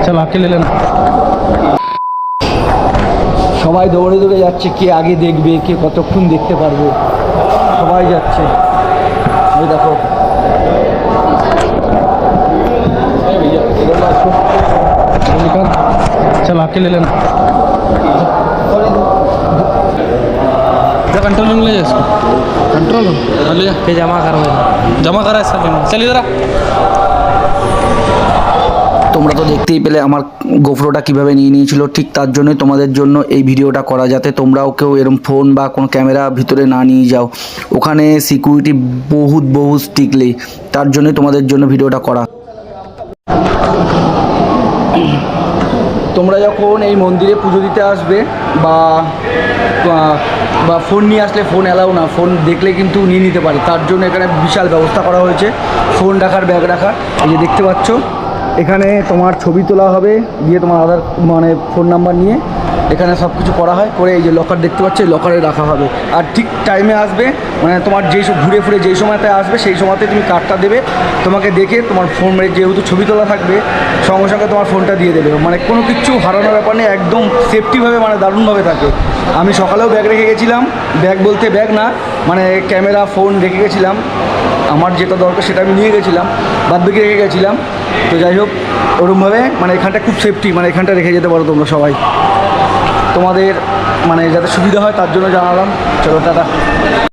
चल अकेले लेना। সবাই দৌড়ে দৌড়ে যাচ্ছে, কে আগে দেখবে, কে কতক্ষণ দেখতে পারবে, সবাই যাচ্ছে। এই দেখো चल अकेले लेना। कंट्रोल रूम ले जा इसको। कंट्रोल रूम ले जा। जमा करा है सर। चल इधर आ। তোমরা তো দেখতেই পেলে আমার গোপ্রোটা কীভাবে নিয়ে নিয়েছিল, ঠিক তার জন্যই তোমাদের জন্য এই ভিডিওটা করা, যাতে তোমরাও কেউ এরকম ফোন বা কোনো ক্যামেরা ভিতরে না নিয়ে যাও। ওখানে সিকিউরিটি বহুত স্ট্রিক্টলি, তার জন্যই তোমাদের জন্য ভিডিওটা করা। তোমরা যখন এই মন্দিরে পুজো দিতে আসবে বা ফোন নিয়ে আসলে, ফোন অ্যালাউ না, ফোন দেখলে কিন্তু নিয়ে নিতে পারে, তার জন্য এখানে বিশাল ব্যবস্থা করা হয়েছে ফোন রাখার, ব্যাগ রাখার। এই যে দেখতে পাচ্ছ, এখানে তোমার ছবি তোলা হবে, দিয়ে তোমার আধার ফোন নাম্বার নিয়ে এখানে সব কিছু করা হয়, করে এই যে লকার দেখতে পাচ্ছ, এই লকারে রাখা হবে। আর ঠিক টাইমে আসবে, তোমার যেই সব ঘুরে ফিরে যেই সময়তে আসবে, সেই সময়তে তুমি কার্ডটা দেবে, তোমাকে দেখে তোমার ফোন যেহেতু ছবি তোলা থাকবে, সঙ্গে সঙ্গে তোমার ফোনটা দিয়ে দেবে। কোনো কিছু হারানোর ব্যাপার নেই, একদম সেফটিভাবে, দারুণভাবে থাকে। আমি সকালেও ব্যাগ রেখে গেছিলাম, ব্যাগ বলতে ব্যাগ না, ক্যামেরা ফোন রেখে গেছিলাম, আমার যেটা দরকার সেটা আমি নিয়ে গেছিলাম, বাদবাকি রেখে গেছিলাম। তো যাই হোক, ওরকমভাবে এখানটা খুব সেফটি, এখানটা রেখে যেতে পারো তোমরা সবাই, তোমাদের যাতে সুবিধা হয় তার জন্য জানালাম। চলো টাটা।